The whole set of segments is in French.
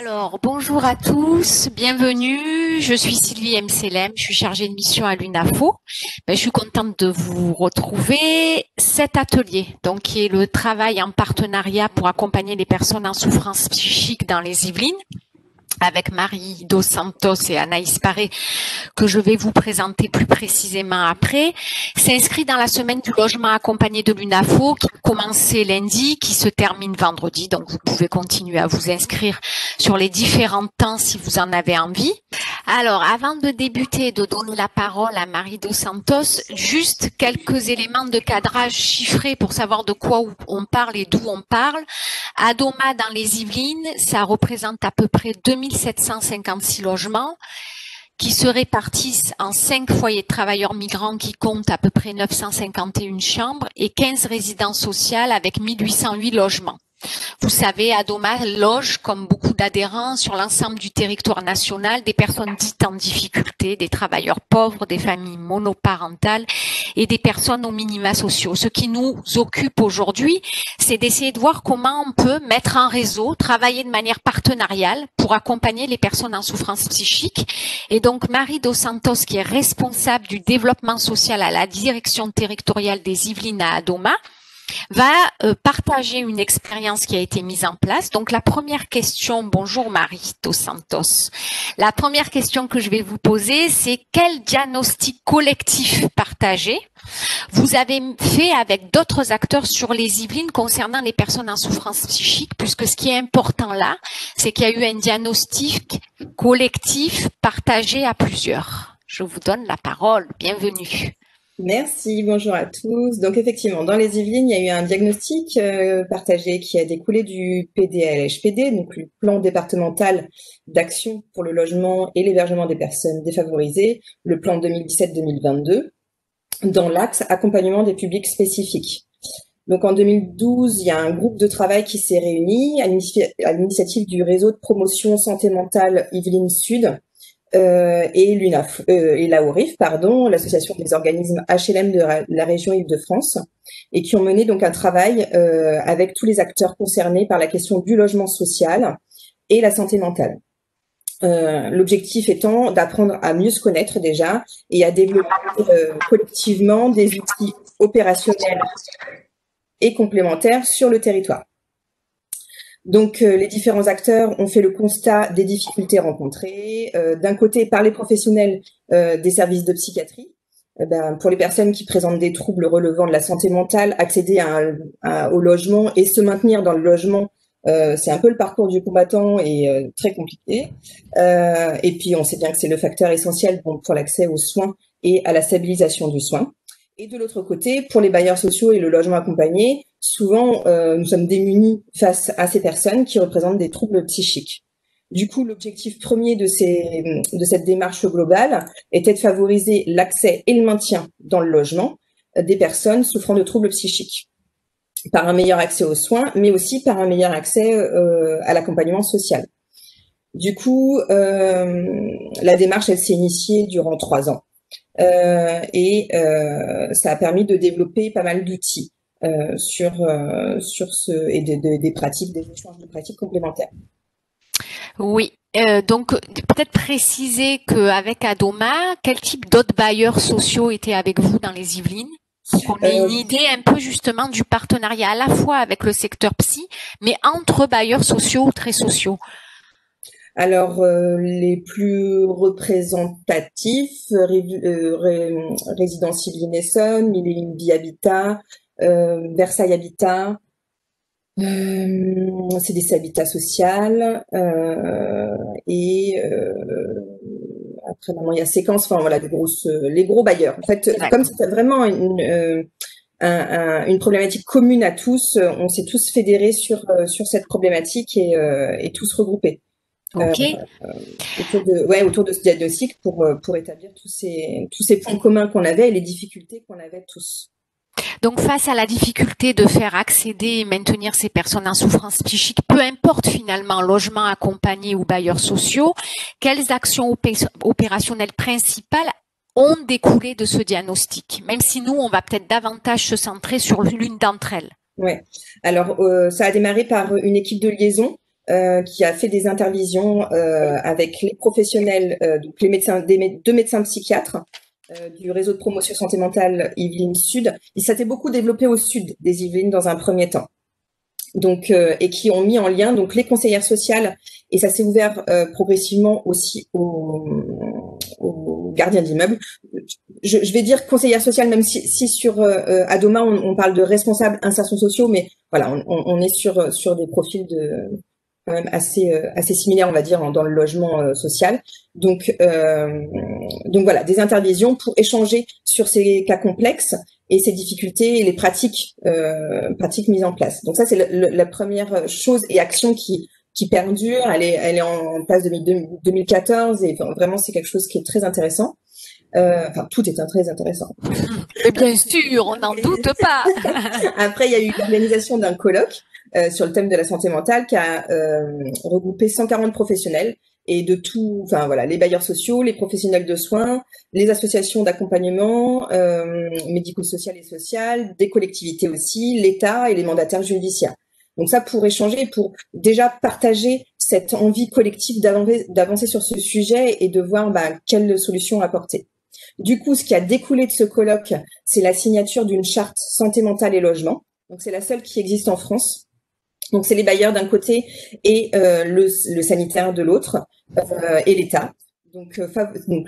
Alors, bonjour à tous, bienvenue. Je suis Sylvie MCLM, je suis chargée de mission à l'UNAFO. Je suis contente de vous retrouver. Cet atelier, donc, qui est le travail en partenariat pour accompagner les personnes en souffrance psychique dans les Yvelines, avec Marie Dos Santos et Anaïs Paré, que je vais vous présenter plus précisément après, s'inscrit dans la semaine du logement accompagné de l'UNAFO qui a commencé lundi, qui se termine vendredi. Donc, vous pouvez continuer à vous inscrire sur les différents temps si vous en avez envie. Alors, avant de débuter et de donner la parole à Marie Dos Santos, juste quelques éléments de cadrage chiffrés pour savoir de quoi on parle et d'où on parle. Adoma dans les Yvelines, ça représente à peu près 2756 logements qui se répartissent en 5 foyers de travailleurs migrants qui comptent à peu près 951 chambres et 15 résidences sociales avec 1808 logements. Vous savez, Adoma loge, comme beaucoup d'adhérents, sur l'ensemble du territoire national, des personnes dites en difficulté, des travailleurs pauvres, des familles monoparentales et des personnes aux minima sociaux. Ce qui nous occupe aujourd'hui, c'est d'essayer de voir comment on peut mettre en réseau, travailler de manière partenariale pour accompagner les personnes en souffrance psychique. Et donc, Marie Dos Santos, qui est responsable du développement social à la direction territoriale des Yvelines à Adoma, va partager une expérience qui a été mise en place. Donc la première question, bonjour Marie Dos Santos. La première question que je vais vous poser, c'est quel diagnostic collectif partagé vous avez fait avec d'autres acteurs sur les Yvelines concernant les personnes en souffrance psychique, puisque ce qui est important là, c'est qu'il y a eu un diagnostic collectif partagé à plusieurs. Je vous donne la parole. Bienvenue. Merci, bonjour à tous. Donc effectivement, dans les Yvelines, il y a eu un diagnostic partagé qui a découlé du PDLHPD, donc le plan départemental d'action pour le logement et l'hébergement des personnes défavorisées, le plan 2017-2022, dans l'axe accompagnement des publics spécifiques. Donc en 2012, il y a un groupe de travail qui s'est réuni à l'initiative du réseau de promotion santé mentale Yvelines Sud, et l'UNAF et l'AORIF, l'association des organismes HLM de la région Île-de-France, et qui ont mené donc un travail avec tous les acteurs concernés par la question du logement social et la santé mentale. L'objectif étant d'apprendre à mieux se connaître déjà et à développer collectivement des outils opérationnels et complémentaires sur le territoire. Donc, les différents acteurs ont fait le constat des difficultés rencontrées, d'un côté par les professionnels des services de psychiatrie, pour les personnes qui présentent des troubles relevant de la santé mentale, accéder au logement et se maintenir dans le logement, c'est un peu le parcours du combattant et très compliqué. Et puis, on sait bien que c'est le facteur essentiel pour l'accès aux soins et à la stabilisation du soin. Et de l'autre côté, pour les bailleurs sociaux et le logement accompagné, souvent, nous sommes démunis face à ces personnes qui représentent des troubles psychiques. Du coup, l'objectif premier de cette démarche globale était de favoriser l'accès et le maintien dans le logement des personnes souffrant de troubles psychiques, par un meilleur accès aux soins, mais aussi par un meilleur accès à l'accompagnement social. Du coup, la démarche, elle s'est initiée durant 3 ans. Et ça a permis de développer pas mal d'outils sur et des pratiques, des échanges de pratiques complémentaires. Oui, donc peut-être préciser qu'avec Adoma, quel type d'autres bailleurs sociaux étaient avec vous dans les Yvelines? Pour qu'on ait une idée un peu justement du partenariat à la fois avec le secteur psy, mais entre bailleurs sociaux ou très sociaux. Alors, les plus représentatifs, Résidence Sylvie Nesson, Millennium Vie Habitat, Versailles Habitat, CDC Habitat Social, et après maintenant il y a Séquence, enfin voilà, les gros bailleurs. En fait, comme c'est vraiment une problématique commune à tous, on s'est tous fédérés sur cette problématique et tous regroupés. Okay. Autour de ce diagnostic pour établir tous ces points communs qu'on avait et les difficultés qu'on avait tous. Donc, face à la difficulté de faire accéder et maintenir ces personnes en souffrance psychique, peu importe finalement logement accompagné ou bailleurs sociaux, quelles actions opérationnelles principales ont découlé de ce diagnostic? Même si nous, on va peut-être davantage se centrer sur l'une d'entre elles. Ouais. Alors, ça a démarré par une équipe de liaison qui a fait des intervisions avec les professionnels, donc les médecins, deux médecins psychiatres du réseau de promotion santé mentale Yvelines Sud. Et ça s'est beaucoup développé au sud des Yvelines dans un premier temps. Donc, et qui ont mis en lien donc les conseillères sociales, et ça s'est ouvert progressivement aussi aux gardiens d'immeubles. Je vais dire conseillère sociale, même si sur Adoma on parle de responsables insertion sociaux, mais voilà, on est sur des profils quand même assez similaires, on va dire, dans le logement social. Donc voilà, des interventions pour échanger sur ces cas complexes et ces difficultés et les pratiques mises en place. Donc ça, c'est la première chose et action qui perdure. Elle est en place depuis 2014 et vraiment, c'est quelque chose qui est très intéressant. Enfin, tout est très intéressant. Et bien sûr, on n'en doute pas. Après, il y a eu l'organisation d'un colloque sur le thème de la santé mentale qui a regroupé 140 professionnels et de tout, enfin voilà, les bailleurs sociaux, les professionnels de soins, les associations d'accompagnement médico-social et social, des collectivités aussi, l'État et les mandataires judiciaires. Donc ça, pour échanger, pour déjà partager cette envie collective d'avancer sur ce sujet et de voir quelles solutions apporter. Du coup, ce qui a découlé de ce colloque, c'est la signature d'une charte santé mentale et logement. Donc c'est la seule qui existe en France. Donc c'est les bailleurs d'un côté et le sanitaire de l'autre et l'État. Donc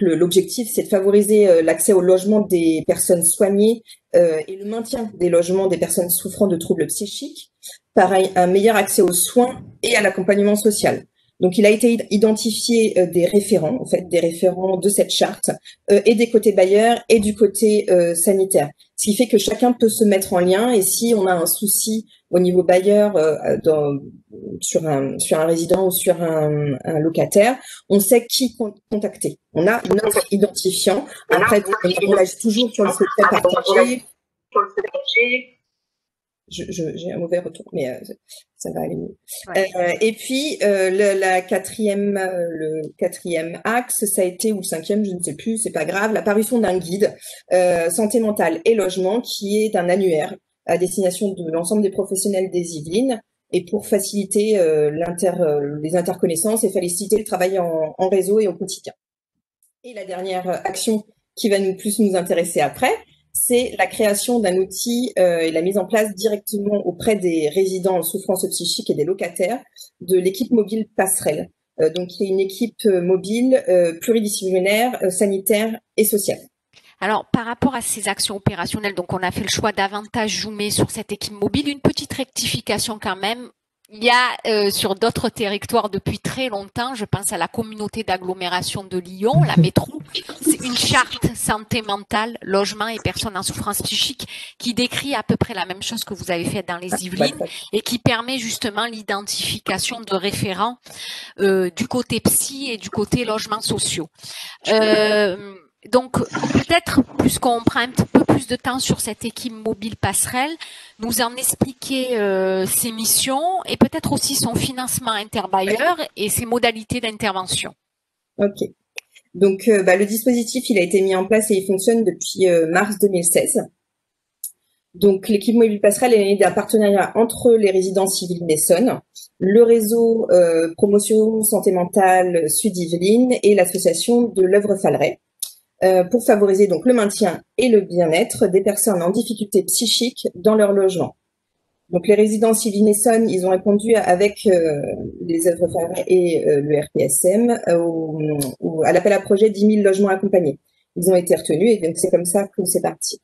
l'objectif, c'est de favoriser l'accès au logement des personnes soignées et le maintien des logements des personnes souffrant de troubles psychiques, par un meilleur accès aux soins et à l'accompagnement social. Donc, il a été identifié des référents, en fait, des référents de cette charte, et des côtés bailleurs et du côté sanitaire. Ce qui fait que chacun peut se mettre en lien, et si on a un souci au niveau bailleur sur un résident ou sur un locataire, on sait qui contacter. On a notre identifiant. Après, on agit toujours sur le secret partagé. J'ai un mauvais retour, mais ça va aller mieux. Ouais. Et puis le quatrième axe, ça a été, ou le cinquième, je ne sais plus, c'est pas grave, la parution d'un guide santé mentale et logement qui est un annuaire à destination de l'ensemble des professionnels des Yvelines et pour faciliter les interconnaissances et faciliter le travail en réseau et au quotidien. Et la dernière action qui va plus nous intéresser après, c'est la création d'un outil et la mise en place directement auprès des résidents en souffrance psychique et des locataires de l'équipe mobile Passerelle. Donc, qui est une équipe mobile pluridisciplinaire, sanitaire et sociale. Alors, par rapport à ces actions opérationnelles, donc on a fait le choix davantage zoomer sur cette équipe mobile. Une petite rectification quand même. Il y a sur d'autres territoires depuis très longtemps, je pense à la communauté d'agglomération de Lyon, la métro, c'est une charte santé mentale, logement et personnes en souffrance psychique qui décrit à peu près la même chose que vous avez fait dans les Yvelines et qui permet justement l'identification de référents du côté psy et du côté logements sociaux. Donc, peut-être, puisqu'on prend un petit peu plus de temps sur cette équipe mobile Passerelle, nous en expliquer ses missions et peut-être aussi son financement interbailleur et ses modalités d'intervention. Ok. Donc, le dispositif, il a été mis en place et il fonctionne depuis mars 2016. Donc, l'équipe mobile Passerelle est née d'un partenariat entre les résidences Yvelines Essonne, le réseau promotion santé mentale Sud-Yvelines et l'association de l'œuvre Falleret. Pour favoriser donc le maintien et le bien-être des personnes en difficulté psychique dans leur logement. Donc les résidences Yvelines Essonne, ils ont répondu avec les œuvres Falleret et le RPSM à l'appel à projet 10 000 logements accompagnés. Ils ont été retenus et donc c'est comme ça que c'est parti.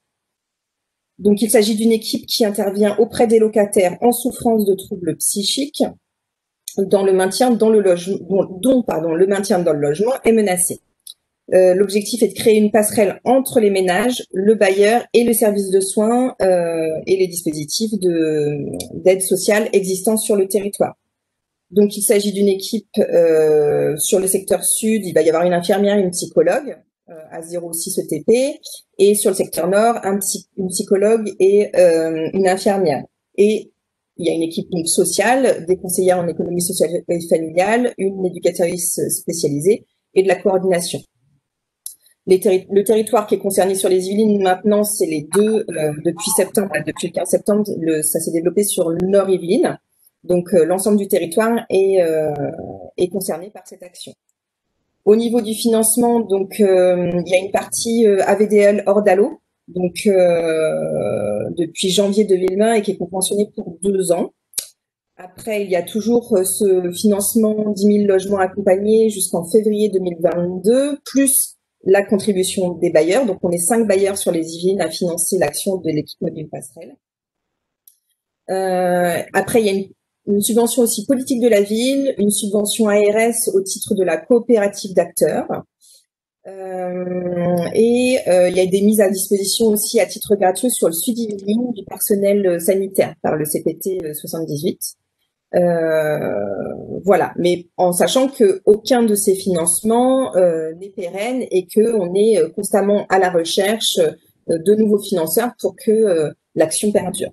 Donc il s'agit d'une équipe qui intervient auprès des locataires en souffrance de troubles psychiques dans le maintien dans le logement, dont le maintien dans le logement est menacé. L'objectif est de créer une passerelle entre les ménages, le bailleur et le service de soins et les dispositifs d'aide sociale existants sur le territoire. Donc, il s'agit d'une équipe sur le secteur sud, il va y avoir une infirmière, une psychologue à 0,6 ETP, et sur le secteur nord, une psychologue et une infirmière. Et il y a une équipe donc sociale, des conseillères en économie sociale et familiale, une éducatrice spécialisée et de la coordination. Le territoire qui est concerné sur les Yvelines maintenant, c'est les deux depuis septembre, depuis le 15 septembre, ça s'est développé sur le nord Yvelines, Donc, l'ensemble du territoire est concerné par cette action. Au niveau du financement, donc, il y a une partie AVDL Ordalo, donc depuis janvier 2020 et qui est conventionnée pour 2 ans. Après, il y a toujours ce financement 10 000 logements accompagnés jusqu'en février 2022, plus la contribution des bailleurs. Donc, on est 5 bailleurs sur les Yvelines à financer l'action de l'équipe mobile passerelle. Après, il y a une subvention aussi politique de la ville, une subvention ARS au titre de la coopérative d'acteurs. Il y a des mises à disposition aussi à titre gratuit sur le Sud-Yvelines du personnel sanitaire par le CPT 78. Voilà, mais en sachant que aucun de ces financements n'est pérenne et que on est constamment à la recherche de nouveaux financeurs pour que l'action perdure.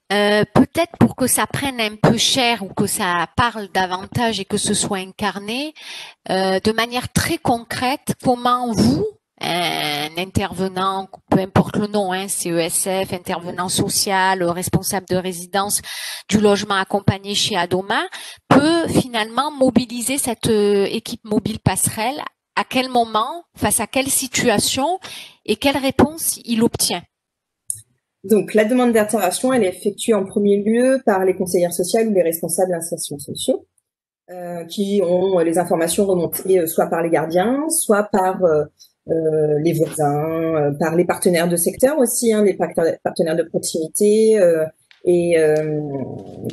Peut-être pour que ça prenne un peu cher ou que ça parle davantage et que ce soit incarné, de manière très concrète, comment vous, un intervenant, peu importe le nom, CESF, intervenant social, responsable de résidence du logement accompagné chez Adoma, peut finalement mobiliser cette équipe mobile passerelle? À quel moment, face à quelle situation et quelle réponse il obtient? Donc, la demande d'intervention, elle est effectuée en premier lieu par les conseillères sociales ou les responsables d'insertion sociaux, qui ont les informations remontées soit par les gardiens, soit par les voisins, par les partenaires de secteur aussi, les partenaires de proximité,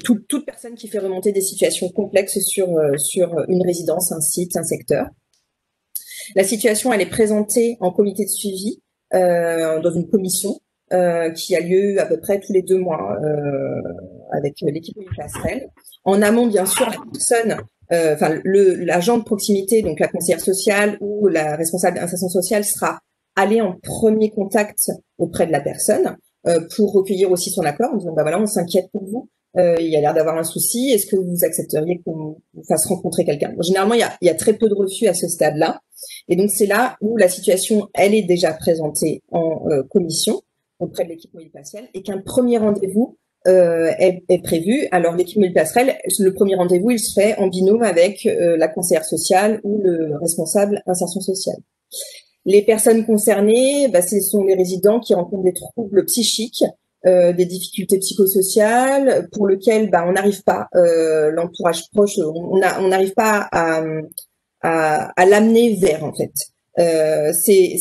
toute personne qui fait remonter des situations complexes sur une résidence, un site, un secteur. La situation, elle est présentée en comité de suivi dans une commission qui a lieu à peu près tous les 2 mois avec l'équipe mobile passerelle. En amont, bien sûr, la personne, l'agent de proximité, donc la conseillère sociale ou la responsable d'insertion sociale sera allé en premier contact auprès de la personne pour recueillir aussi son accord en disant voilà, on s'inquiète pour vous. Il y a l'air d'avoir un souci. Est-ce que vous accepteriez qu'on vous fasse rencontrer quelqu'un? Généralement, il y a très peu de refus à ce stade-là. Et donc, c'est là où la situation, elle est déjà présentée en commission auprès de l'équipe mobile passerelle et qu'un premier rendez-vous est prévu. Alors, l'équipe mobile passerelle, le premier rendez-vous, il se fait en binôme avec la conseillère sociale ou le responsable insertion sociale. Les personnes concernées, ce sont les résidents qui rencontrent des troubles psychiques, des difficultés psychosociales pour lesquelles on n'arrive pas, l'entourage proche, on n'arrive pas à l'amener vers, en fait. C'est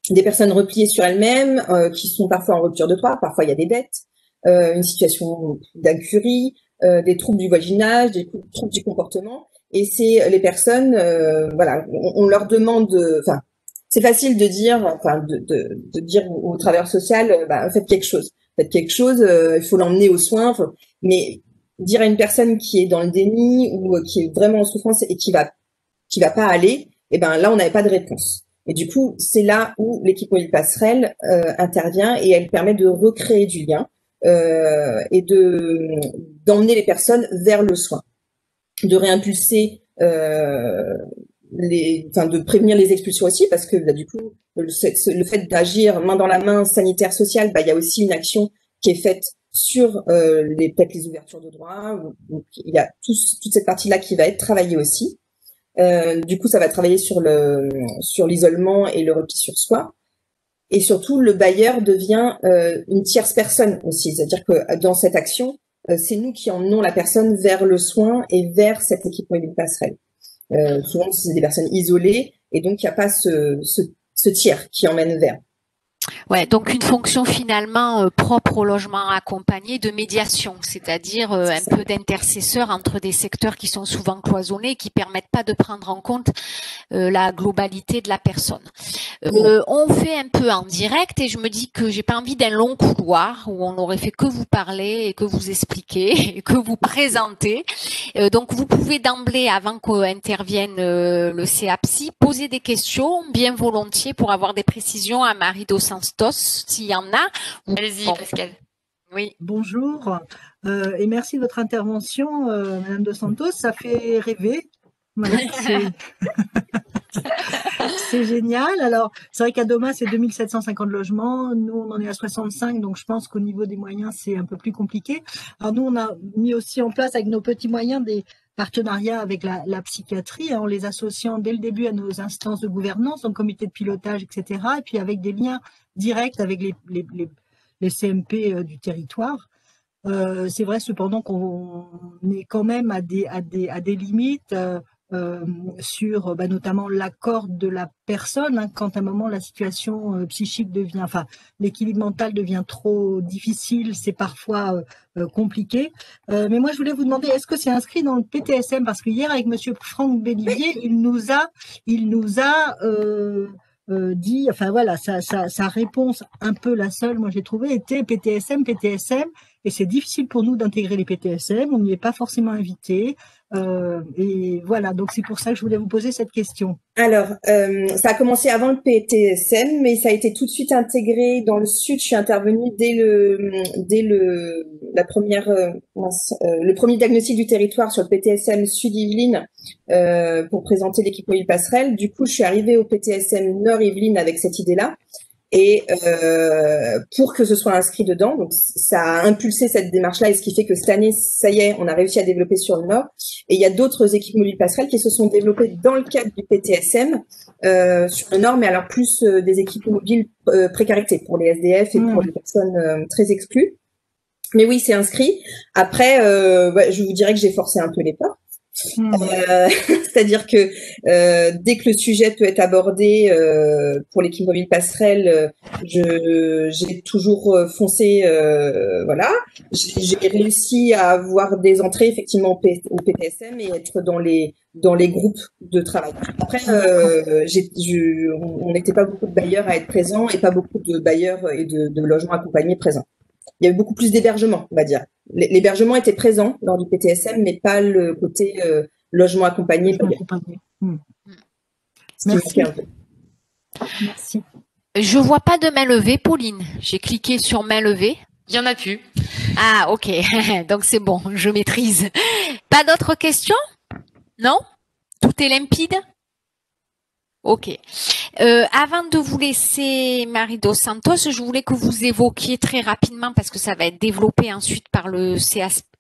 des personnes repliées sur elles-mêmes, qui sont parfois en rupture de droit, parfois il y a des dettes, une situation d'incurie, des troubles du voisinage, des troubles du comportement. Et c'est les personnes, voilà, on leur demande, c'est facile de dire, de dire au travailleur social, faites quelque chose, il faut l'emmener aux soins, mais dire à une personne qui est dans le déni ou qui est vraiment en souffrance et qui va pas aller, là on n'avait pas de réponse. Et du coup, c'est là où l'équipe mobile passerelle intervient et elle permet de recréer du lien et d'emmener les personnes vers le soin, de réimpulser de prévenir les expulsions aussi, parce que du coup, le fait d'agir main dans la main sanitaire sociale, il y a aussi une action qui est faite sur peut-être les ouvertures de droits. Donc, il y a toute cette partie-là qui va être travaillée aussi. Du coup, ça va travailler sur l'isolement et le repli sur soi. Et surtout, le bailleur devient une tierce personne aussi. C'est-à-dire que dans cette action, c'est nous qui emmenons la personne vers le soin et vers cette équipe mobile passerelle. Souvent, c'est des personnes isolées et donc il n'y a pas ce tiers qui emmène vers. Ouais, donc une fonction finalement propre au logement accompagné de médiation, c'est-à-dire un peu d'intercesseur entre des secteurs qui sont souvent cloisonnés, qui permettent pas de prendre en compte la globalité de la personne. On fait un peu en direct et je me dis que j'ai pas envie d'un long couloir où on aurait fait que vous parler et que vous expliquer et que vous présenter. Donc vous pouvez d'emblée, avant qu'intervienne le CAPSI, poser des questions bien volontiers pour avoir des précisions à Marie Dos Santos, s'il y en a. Allez-y, Pascal. Oui. Bonjour et merci de votre intervention, Madame Dos Santos. Ça fait rêver. Voilà, C'est génial. Alors, c'est vrai qu'à Doma, c'est 2750 logements. Nous, on en est à 65. Donc, je pense qu'au niveau des moyens, c'est un peu plus compliqué. Alors, nous, on a mis aussi en place avec nos petits moyens des partenariats avec la psychiatrie, en les associant dès le début à nos instances de gouvernance, donc comité de pilotage, etc. Et puis avec des liens directs avec les CMP du territoire. C'est vrai cependant qu'on est quand même à des limites euh, sur notamment l'accord de la personne, hein, quand à un moment la situation psychique devient, enfin l'équilibre mental devient trop difficile, c'est parfois compliqué. Mais moi je voulais vous demander, est-ce que c'est inscrit dans le PTSM? Parce que hier avec Monsieur Franck Bellivier, il nous a dit, enfin voilà, sa réponse un peu la seule, moi j'ai trouvé, était PTSM, PTSM. Et c'est difficile pour nous d'intégrer les PTSM, on n'y est pas forcément invité. Et voilà, donc c'est pour ça que je voulais vous poser cette question. Alors, ça a commencé avant le PTSM, mais ça a été tout de suite intégré dans le Sud. Je suis intervenue le premier diagnostic du territoire sur le PTSM Sud-Yvelines pour présenter l'équipe mobile passerelle. Du coup, je suis arrivée au PTSM Nord-Yvelines avec cette idée-là. Et pour que ce soit inscrit dedans, donc ça a impulsé cette démarche-là, et ce qui fait que cette année, ça y est, on a réussi à développer sur le Nord. Et il y a d'autres équipes mobiles passerelles qui se sont développées dans le cadre du PTSM sur le Nord, mais alors plus des équipes mobiles précarité pour les SDF et pour les personnes très exclues. Mais oui, c'est inscrit. Après, je vous dirais que j'ai forcé un peu les portes. C'est-à-dire que dès que le sujet peut être abordé pour l'équipe mobile passerelle, j'ai toujours foncé, voilà. J'ai réussi à avoir des entrées effectivement au PTSM et être dans les groupes de travail. Après, on n'était pas beaucoup de bailleurs à être présents et pas beaucoup de bailleurs et de logements accompagnés présents. Il y a eu beaucoup plus d'hébergement, on va dire. L'hébergement était présent lors du PTSM, mais pas le côté logement accompagné. Merci. Merci. Je vois pas de main levée, Pauline. J'ai cliqué sur main levée. Il y en a plus. Ah, ok. Donc c'est bon, je maîtrise. Pas d'autres questions? Non? Tout est limpide? Ok. Avant de vous laisser, Marie dos Santos, je voulais que vous évoquiez très rapidement, parce que ça va être développé ensuite par le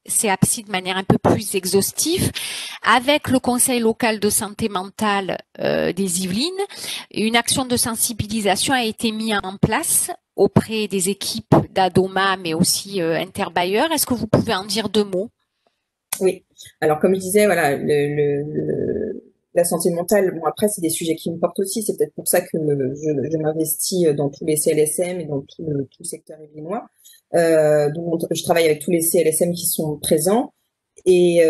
CAPSI de manière un peu plus exhaustive, avec le Conseil local de santé mentale des Yvelines, une action de sensibilisation a été mise en place auprès des équipes d'Adoma, mais aussi interbailleurs. Est-ce que vous pouvez en dire deux mots? Oui. Alors, comme je disais, voilà, la santé mentale, bon, après, c'est des sujets qui me portent aussi. C'est peut-être pour ça que je m'investis dans tous les CLSM et dans tout le secteur yvelinois. Donc, je travaille avec tous les CLSM qui sont présents et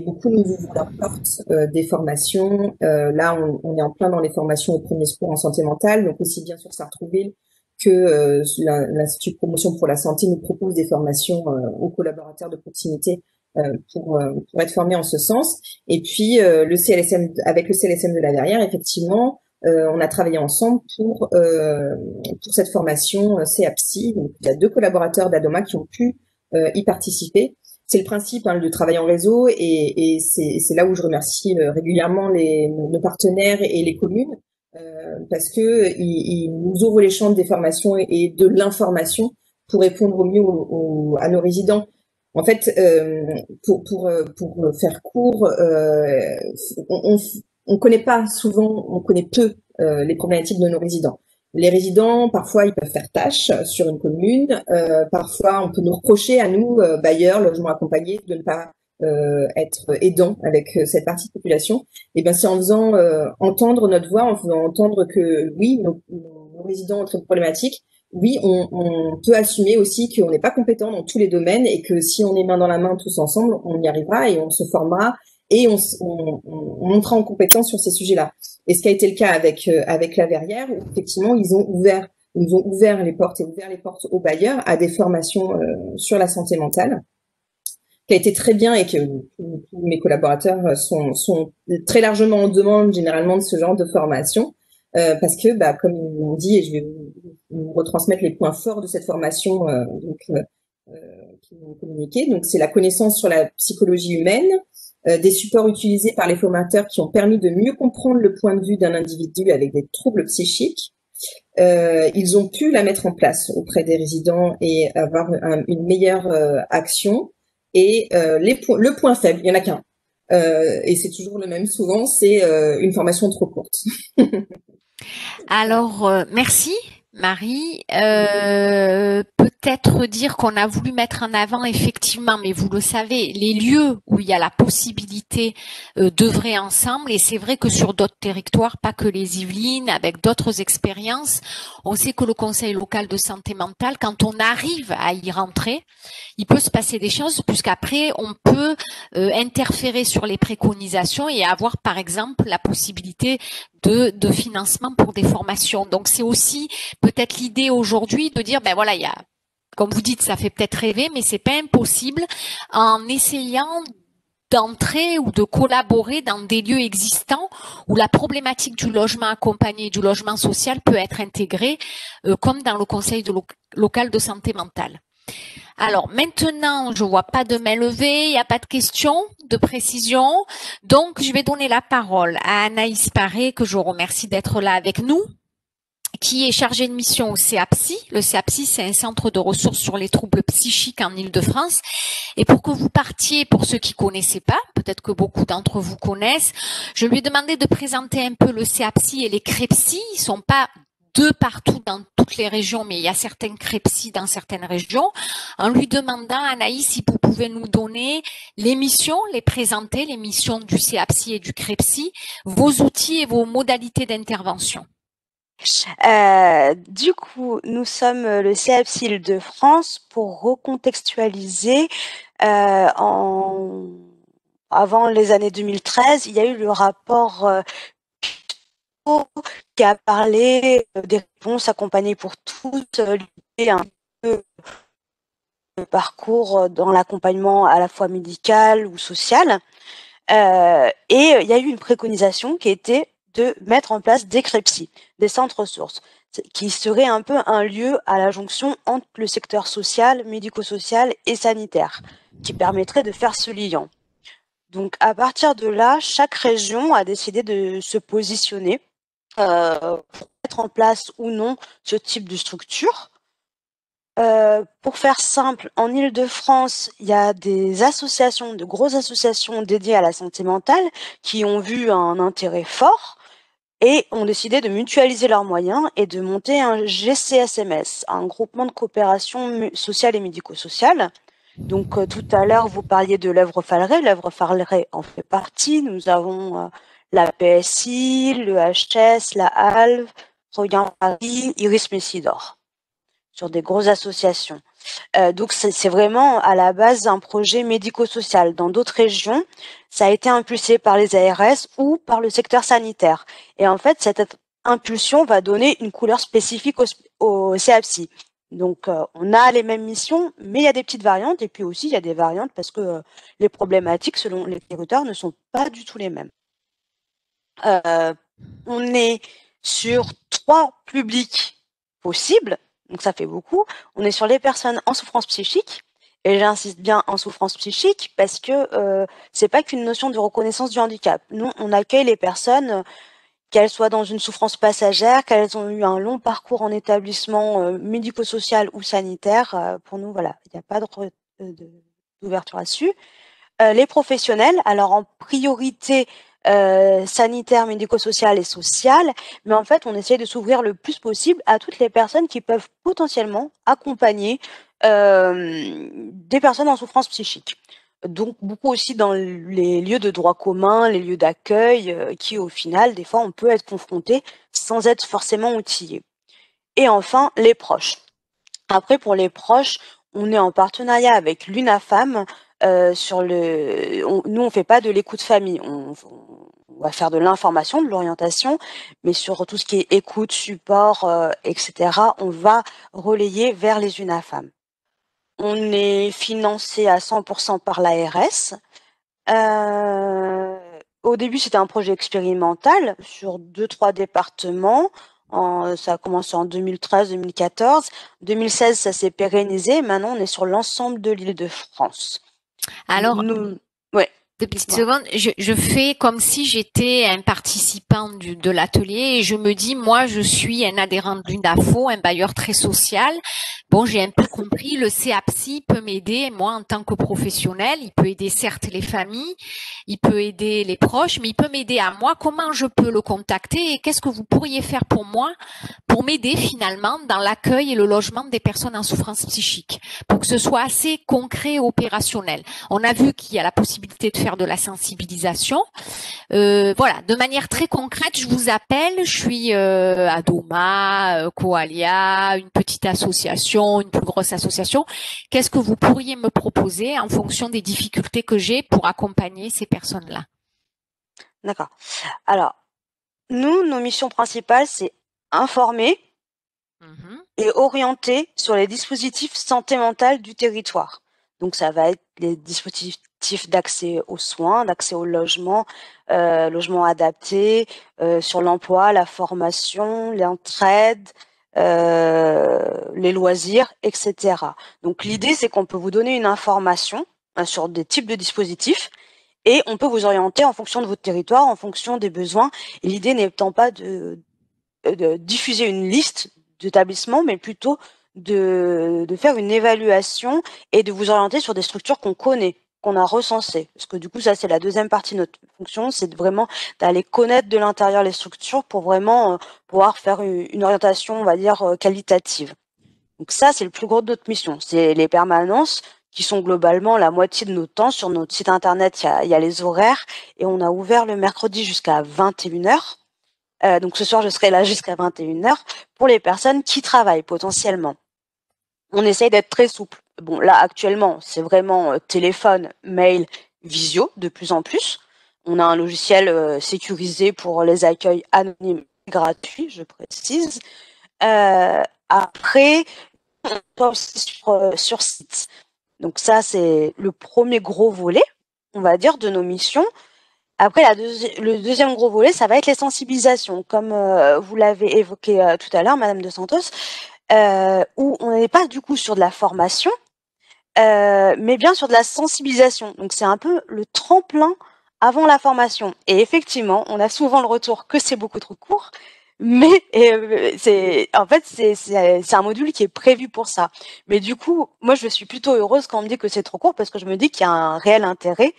beaucoup nous ouvrent la porte des formations. Là, on est en plein dans les formations au premier secours en santé mentale, donc aussi bien sur Sartrouville que l'Institut de promotion pour la santé nous propose des formations aux collaborateurs de proximité pour être formés en ce sens. Et puis le CLSM, avec le CLSM de la Verrière, effectivement, on a travaillé ensemble pour cette formation CAPSI. Donc, il y a 2 collaborateurs d'Adoma qui ont pu y participer. C'est le principe de travail en réseau et c'est là où je remercie régulièrement nos partenaires et les communes parce que ils nous ouvrent les champs des formations et de l'information pour répondre au mieux à nos résidents. En fait, pour faire court, on connaît pas souvent, on connaît peu les problématiques de nos résidents. Les résidents, parfois, ils peuvent faire tâche sur une commune. Parfois, on peut nous reprocher à nous, bailleurs, logements accompagnés, de ne pas être aidants avec cette partie de population. Et bien, c'est en faisant entendre notre voix, en faisant entendre que oui, nos résidents ont très problématiques. Oui, on peut assumer aussi qu'on n'est pas compétent dans tous les domaines et que si on est main dans la main tous ensemble, on y arrivera et on se formera et on montera en compétence sur ces sujets-là. Et ce qui a été le cas avec la Verrière, où effectivement, ils nous ont ouvert les portes et ouvert les portes aux bailleurs à des formations sur la santé mentale, qui a été très bien et que tous mes collaborateurs sont très largement en demande généralement de ce genre de formation. Parce que, comme ils l'ont dit, et je vais vous retransmettre les points forts de cette formation qu'ils m'ont communiqué. Donc, c'est la connaissance sur la psychologie humaine, des supports utilisés par les formateurs qui ont permis de mieux comprendre le point de vue d'un individu avec des troubles psychiques. Ils ont pu la mettre en place auprès des résidents et avoir une meilleure action. Et le point faible, il y en a qu'un. Et c'est toujours le même souvent, c'est une formation trop courte. Alors, merci Marie. Peut-être dire qu'on a voulu mettre en avant effectivement, mais vous le savez, les lieux où il y a la possibilité d'œuvrer ensemble. Et c'est vrai que sur d'autres territoires, pas que les Yvelines, avec d'autres expériences, on sait que le Conseil local de santé mentale, quand on arrive à y rentrer, il peut se passer des choses puisqu'après on peut interférer sur les préconisations et avoir par exemple la possibilité de financement pour des formations. Donc c'est aussi peut-être l'idée aujourd'hui de dire ben voilà, il y a, comme vous dites, ça fait peut-être rêver, mais c'est pas impossible en essayant d'entrer ou de collaborer dans des lieux existants où la problématique du logement accompagné, du logement social peut être intégrée, comme dans le conseil local de santé mentale. Alors maintenant, je vois pas de main levée, il n'y a pas de questions, de précision. Donc, je vais donner la parole à Anaïs Paré, que je remercie d'être là avec nous, qui est chargée de mission au CEAPSI. Le CEAPSI, c'est un centre de ressources sur les troubles psychiques en Île-de-France. Et pour que vous partiez, pour ceux qui connaissaient pas, peut-être que beaucoup d'entre vous connaissent, je lui ai demandé de présenter un peu le CEAPSI et les CREPSI. Ils sont pas deux partout dans toutes les régions, mais il y a certaines CREPSI dans certaines régions, en lui demandant, Anaïs, si vous pouvez nous donner les missions, les présenter, les missions du CEAPSI et du CREPSI, vos outils et vos modalités d'intervention. Du coup, nous sommes le CEAPSI Île-de-France pour recontextualiser. Avant les années 2013, il y a eu le rapport qui a parlé des réponses accompagnées pour toutes, l'idée un peu de parcours dans l'accompagnement à la fois médical ou social. Et il y a eu une préconisation qui était de mettre en place des CREPSI, des centres ressources, qui seraient un peu un lieu à la jonction entre le secteur social, médico-social et sanitaire, qui permettrait de faire ce lien. Donc à partir de là, chaque région a décidé de se positionner pour mettre en place ou non ce type de structure. Pour faire simple, en Île-de-France, il y a des associations, de grosses associations dédiées à la santé mentale qui ont vu un intérêt fort et ont décidé de mutualiser leurs moyens et de monter un GCSMS, un groupement de coopération sociale et médico-sociale. Donc tout à l'heure, vous parliez de l'œuvre Falleret. L'œuvre Falleret en fait partie. Nous avons la PSI, le HS, la HALV, Regain Paris, Iris Messidor, sur des grosses associations. Donc c'est vraiment à la base un projet médico-social. Dans d'autres régions, ça a été impulsé par les ARS ou par le secteur sanitaire. Et en fait, cette impulsion va donner une couleur spécifique au CEAPSI. Donc on a les mêmes missions, mais il y a des petites variantes. Et puis aussi, il y a des variantes parce que les problématiques selon les territoires ne sont pas du tout les mêmes. On est sur 3 publics possibles. Donc ça fait beaucoup. On est sur les personnes en souffrance psychique, et j'insiste bien en souffrance psychique parce que c'est pas qu'une notion de reconnaissance du handicap. Nous, on accueille les personnes, qu'elles soient dans une souffrance passagère, qu'elles ont eu un long parcours en établissement médico-social ou sanitaire. Pour nous, voilà, il n'y a pas d'ouverture là-dessus. Les professionnels, alors en priorité sanitaire, médico-social et social, mais en fait, on essaie de s'ouvrir le plus possible à toutes les personnes qui peuvent potentiellement accompagner des personnes en souffrance psychique. Donc, beaucoup aussi dans les lieux de droit commun, les lieux d'accueil, qui au final, des fois, on peut être confronté sans être forcément outillé. Et enfin, les proches. Après, pour les proches, on est en partenariat avec l'UNAFAM, nous on fait pas de l'écoute famille, on va faire de l'information, de l'orientation, mais sur tout ce qui est écoute, support, etc., on va relayer vers les UNAFAM. On est financé à 100% par l'ARS. Au début, c'était un projet expérimental sur 2-3 départements. Ça a commencé en 2013-2014. 2016, ça s'est pérennisé. Maintenant, on est sur l'ensemble de l'Île-de-France. Alors, ouais. Deux petites secondes. Je fais comme si j'étais un participant de l'atelier et je me dis, moi, je suis un adhérent de l'UNAFO, un bailleur très social. Bon, j'ai un peu compris, le CAPSI peut m'aider, moi, en tant que professionnel. Il peut aider certes les familles, il peut aider les proches, mais il peut m'aider à moi. Comment je peux le contacter et qu'est-ce que vous pourriez faire pour moi, pour m'aider finalement dans l'accueil et le logement des personnes en souffrance psychique, pour que ce soit assez concret et opérationnel. On a vu qu'il y a la possibilité de faire de la sensibilisation. Voilà, de manière très concrète, je vous appelle, je suis à Doma, Coalia, une petite association, une plus grosse association. Qu'est-ce que vous pourriez me proposer en fonction des difficultés que j'ai pour accompagner ces personnes-là? D'accord. Alors, nous, nos missions principales, c'est informer et orienter sur les dispositifs santé mentale du territoire. Donc, ça va être les dispositifs d'accès aux soins, d'accès au logement, logement adapté, sur l'emploi, la formation, l'entraide, les loisirs, etc. Donc, l'idée, c'est qu'on peut vous donner une information sur des types de dispositifs et on peut vous orienter en fonction de votre territoire, en fonction des besoins. Et l'idée n'étant pas de diffuser une liste d'établissements, mais plutôt de faire une évaluation et de vous orienter sur des structures qu'on connaît, qu'on a recensées. Parce que du coup, ça, c'est la deuxième partie de notre fonction, c'est vraiment d'aller connaître de l'intérieur les structures pour vraiment pouvoir faire une orientation, on va dire, qualitative. Donc ça, c'est le plus gros de notre mission. C'est les permanences qui sont globalement la moitié de notre temps. Sur notre site internet, il y a les horaires et on a ouvert le mercredi jusqu'à 21h. Donc ce soir, je serai là jusqu'à 21h pour les personnes qui travaillent potentiellement. On essaye d'être très souple. Bon, là, actuellement, c'est vraiment téléphone, mail, visio, de plus en plus. On a un logiciel sécurisé pour les accueils anonymes gratuits, je précise. Après, on peut aussi sur site. Donc ça, c'est le premier gros volet, on va dire, de nos missions. Après, le deuxième gros volet, ça va être les sensibilisations, comme vous l'avez évoqué tout à l'heure, Madame de Santos, où on n'est pas du coup sur de la formation, mais bien sur de la sensibilisation. Donc c'est un peu le tremplin avant la formation. Et effectivement, on a souvent le retour que c'est beaucoup trop court, mais c'est un module qui est prévu pour ça. Mais du coup, moi je suis plutôt heureuse quand on me dit que c'est trop court parce que je me dis qu'il y a un réel intérêt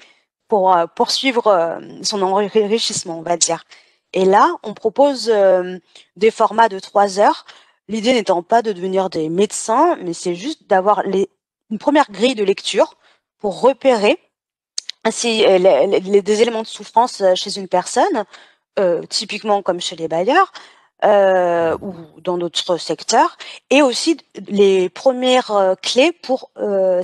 pour poursuivre son enrichissement, on va dire. Et là, on propose des formats de 3 heures. L'idée n'étant pas de devenir des médecins, mais c'est juste d'avoir une première grille de lecture pour repérer si des éléments de souffrance chez une personne, typiquement comme chez les bailleurs, ou dans d'autres secteurs, et aussi les premières clés pour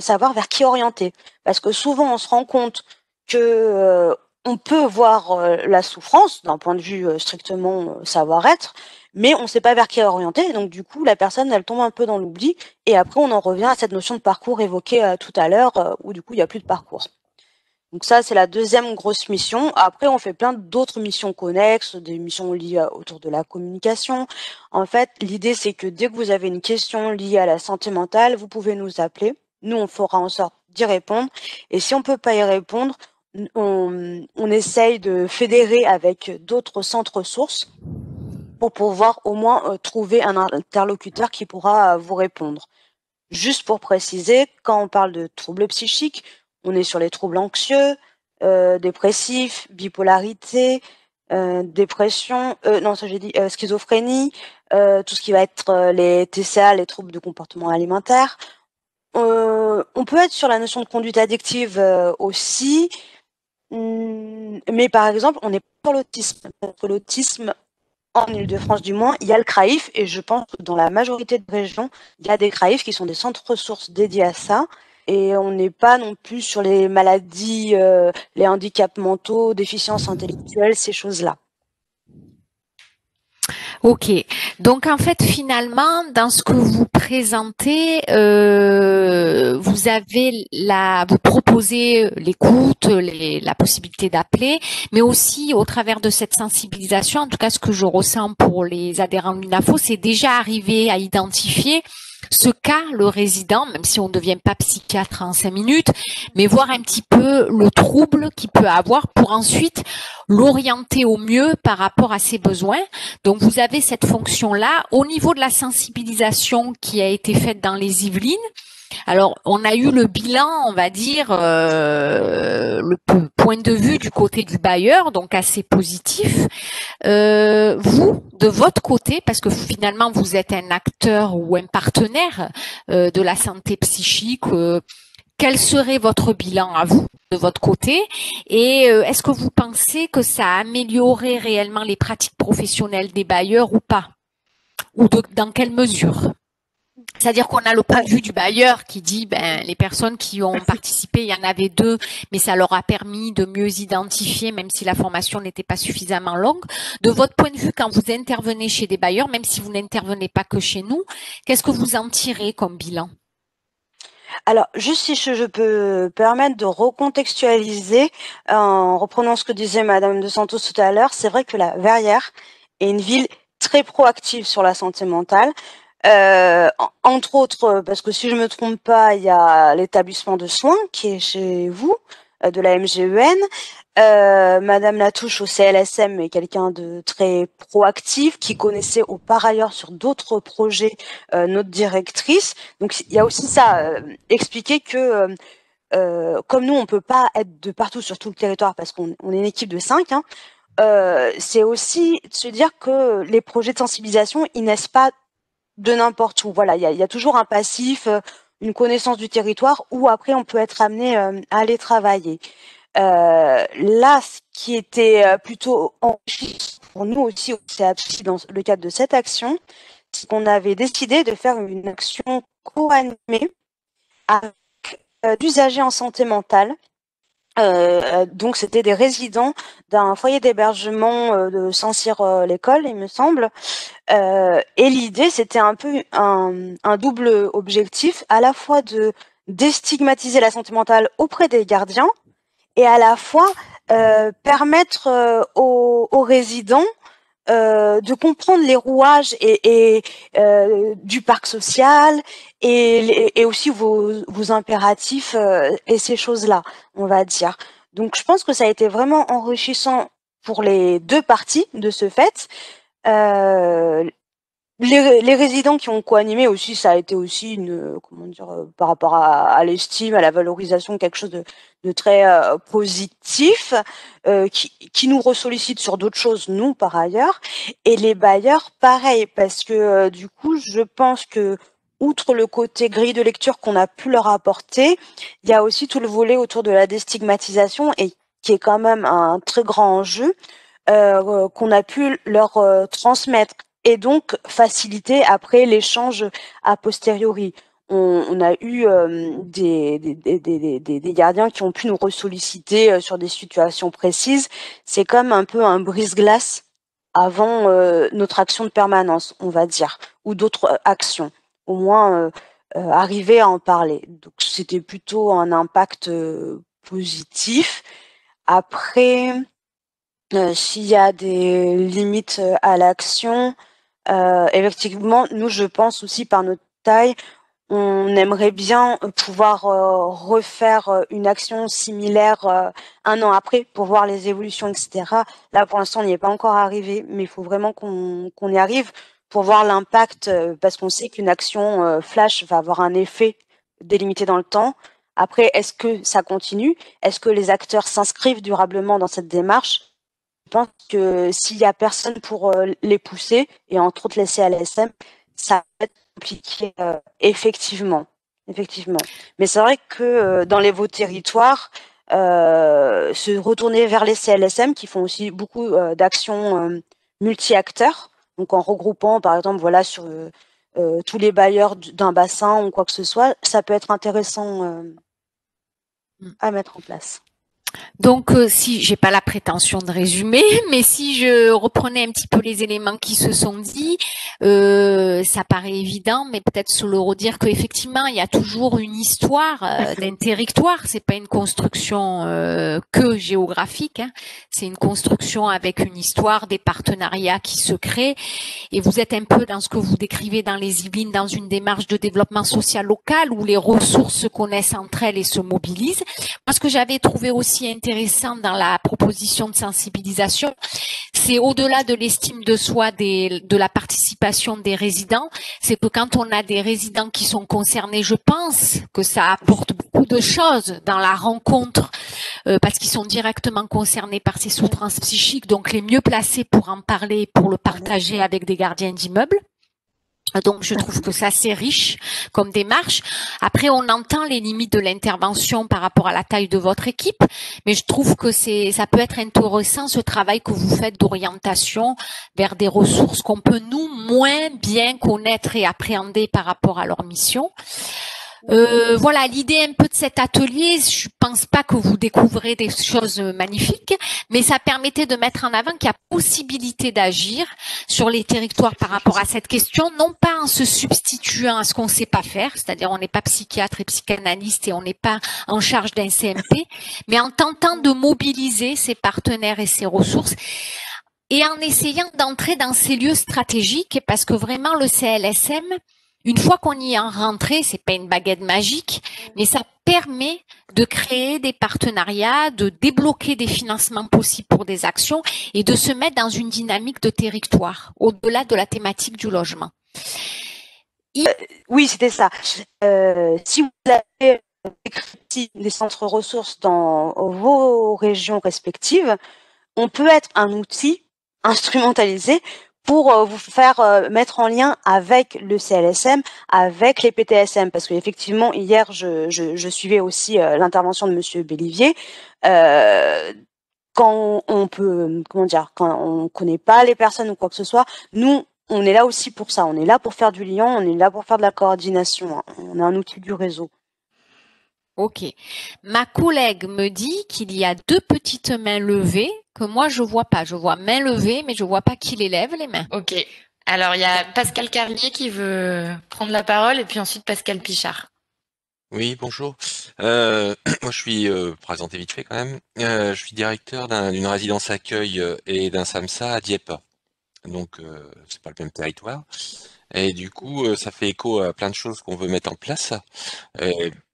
savoir vers qui orienter. Parce que souvent, on se rend compte que on peut voir la souffrance d'un point de vue strictement savoir-être, mais on ne sait pas vers qui orienter. Donc du coup, la personne, elle tombe un peu dans l'oubli. Et après, on en revient à cette notion de parcours évoquée tout à l'heure, où du coup, il n'y a plus de parcours. Donc ça, c'est la deuxième grosse mission. Après, on fait plein d'autres missions connexes, des missions liées autour de la communication. En fait, l'idée, c'est que dès que vous avez une question liée à la santé mentale, vous pouvez nous appeler. Nous, on fera en sorte d'y répondre. Et si on peut pas y répondre, on essaye de fédérer avec d'autres centres ressources pour pouvoir au moins trouver un interlocuteur qui pourra vous répondre. Juste pour préciser, quand on parle de troubles psychiques, on est sur les troubles anxieux, dépressifs, bipolarité, dépression, schizophrénie, tout ce qui va être les TCA, les troubles de comportement alimentaire. On peut être sur la notion de conduite addictive aussi, mais par exemple, on n'est pas sur l'autisme. Parce que l'autisme, en Île-de-France du moins, il y a le CRAIF, et je pense que dans la majorité de régions, il y a des CRAIF qui sont des centres ressources dédiés à ça. Et on n'est pas non plus sur les maladies, les handicaps mentaux, déficiences intellectuelles, ces choses-là. Ok, donc en fait finalement dans ce que vous présentez, vous proposez l'écoute, la possibilité d'appeler, mais aussi au travers de cette sensibilisation, en tout cas ce que je ressens pour les adhérents de l'UNAFO, c'est déjà arriver à identifier ce cas, le résident, même si on ne devient pas psychiatre en 5 minutes, mais voir un petit peu le trouble qu'il peut avoir pour ensuite l'orienter au mieux par rapport à ses besoins. Donc, vous avez cette fonction-là. Au niveau de la sensibilisation qui a été faite dans les Yvelines, alors, on a eu le bilan, on va dire, le point de vue du côté du bailleur, donc assez positif. Vous, de votre côté, parce que finalement vous êtes un acteur ou un partenaire de la santé psychique, quel serait votre bilan à vous, de votre côté? Et est-ce que vous pensez que ça a amélioré réellement les pratiques professionnelles des bailleurs ou pas? Ou dans quelle mesure? C'est-à-dire qu'on a le point de vue du bailleur qui dit, les personnes qui ont participé, il y en avait 2, mais ça leur a permis de mieux identifier, même si la formation n'était pas suffisamment longue. De votre point de vue, quand vous intervenez chez des bailleurs, même si vous n'intervenez pas que chez nous, qu'est-ce que vous en tirez comme bilan? Alors, juste si je peux permettre de recontextualiser, en reprenant ce que disait Madame de Santos tout à l'heure, c'est vrai que la Verrières est une ville très proactive sur la santé mentale. Entre autres, parce que si je me trompe pas, il y a l'établissement de soins qui est chez vous, de la MGEN. Madame Latouche au CLSM est quelqu'un de très proactif, qui connaissait par ailleurs sur d'autres projets notre directrice. Donc il y a aussi ça, expliquer que comme nous on peut pas être de partout sur tout le territoire parce qu'on est une équipe de 5, hein, c'est aussi de se dire que les projets de sensibilisation ils naissent pas de n'importe où. Voilà, il y a toujours un passif, une connaissance du territoire où après on peut être amené à aller travailler. Là, ce qui était plutôt enrichissant pour nous aussi au CAPSI dans le cadre de cette action, c'est qu'on avait décidé de faire une action co-animée avec d'usagers en santé mentale. Donc c'était des résidents d'un foyer d'hébergement de Saint-Cyr-l'École, il me semble. Et l'idée, c'était un peu un double objectif, à la fois de déstigmatiser la santé mentale auprès des gardiens et à la fois permettre aux résidents de comprendre les rouages et du parc social et aussi vos impératifs et ces choses-là, on va dire. Donc je pense que ça a été vraiment enrichissant pour les 2 parties de ce fait. Les résidents qui ont co-animé aussi, ça a été aussi une, comment dire, par rapport à l'estime, à la valorisation, quelque chose de très positif, qui nous ressollicite sur d'autres choses, nous, par ailleurs. Et les bailleurs, pareil, parce que du coup, je pense que, outre le côté grille de lecture qu'on a pu leur apporter, il y a aussi tout le volet autour de la déstigmatisation et qui est quand même un très grand enjeu qu'on a pu leur transmettre et donc faciliter après l'échange a posteriori. On a eu des gardiens qui ont pu nous ressolliciter sur des situations précises. C'est comme un peu un brise-glace avant notre action de permanence, on va dire, ou d'autres actions. Au moins arriver à en parler. Donc c'était plutôt un impact positif. Après, s'il y a des limites à l'action, effectivement, nous, je pense aussi par notre taille, on aimerait bien pouvoir refaire une action similaire 1 an après pour voir les évolutions, etc. Là, pour l'instant, on n'y est pas encore arrivé, mais il faut vraiment qu'on y arrive pour voir l'impact, parce qu'on sait qu'une action flash va avoir un effet délimité dans le temps. Après, est-ce que ça continue? Est-ce que les acteurs s'inscrivent durablement dans cette démarche? Je pense que s'il y a personne pour les pousser, et entre autres les CLSM, ça va être compliqué, effectivement. Mais c'est vrai que dans les beaux territoires, se retourner vers les CLSM qui font aussi beaucoup d'actions multi-acteurs, donc en regroupant par exemple voilà sur tous les bailleurs d'un bassin ou quoi que ce soit, ça peut être intéressant à mettre en place. Donc, si j'ai pas la prétention de résumer, mais si je reprenais un petit peu les éléments qui se sont dits, ça paraît évident, mais peut-être se le redire qu'effectivement, il y a toujours une histoire d'un territoire. C'est pas une construction que géographique, hein. C'est une construction avec une histoire, des partenariats qui se créent. Et vous êtes un peu dans ce que vous décrivez dans les Yvelines, dans une démarche de développement social local où les ressources se connaissent entre elles et se mobilisent. Moi, ce que j'avais trouvé aussi intéressant dans la proposition de sensibilisation, c'est au-delà de l'estime de soi de la participation des résidents, c'est que quand on a des résidents qui sont concernés, je pense que ça apporte beaucoup de choses dans la rencontre parce qu'ils sont directement concernés par ces souffrances psychiques, donc les mieux placés pour en parler, pour le partager avec des gardiens d'immeubles. Donc, je trouve que ça, c'est riche comme démarche. Après, on entend les limites de l'intervention par rapport à la taille de votre équipe, mais je trouve que ça peut être intéressant, ce travail que vous faites d'orientation vers des ressources qu'on peut, nous, moins bien connaître et appréhender par rapport à leur mission. Voilà, l'idée un peu de cet atelier, je pense pas que vous découvrez des choses magnifiques, mais ça permettait de mettre en avant qu'il y a possibilité d'agir sur les territoires par rapport à cette question, non pas en se substituant à ce qu'on sait pas faire, c'est-à-dire on n'est pas psychiatre et psychanalyste et on n'est pas en charge d'un CMP, mais en tentant de mobiliser ses partenaires et ses ressources et en essayant d'entrer dans ces lieux stratégiques parce que vraiment le CLSM, une fois qu'on y est rentré, c'est pas une baguette magique, mais ça permet de créer des partenariats, de débloquer des financements possibles pour des actions et de se mettre dans une dynamique de territoire, au-delà de la thématique du logement. Oui, c'était ça. Si vous avez des centres ressources dans vos régions respectives, on peut être un outil instrumentalisé pour vous faire mettre en lien avec le CLSM, avec les PTSM, parce qu'effectivement hier je suivais aussi l'intervention de Monsieur Bellivier. Quand on peut, comment dire, quand on connaît pas les personnes ou quoi que ce soit, nous on est là aussi pour ça. On est là pour faire du lien, on est là pour faire de la coordination. On est un outil du réseau. Ok. Ma collègue me dit qu'il y a 2 petites mains levées que moi je vois pas. Je vois main levée, mais je vois pas qui les lève les mains. Ok. Alors, il y a Pascal Carlier qui veut prendre la parole et puis ensuite Pascal Pichard. Oui, bonjour. Moi, je suis présenté vite fait quand même. Je suis directeur d'une résidence accueil et d'un SAMSA à Dieppe. Donc, c'est pas le même territoire. Et du coup, ça fait écho à plein de choses qu'on veut mettre en place.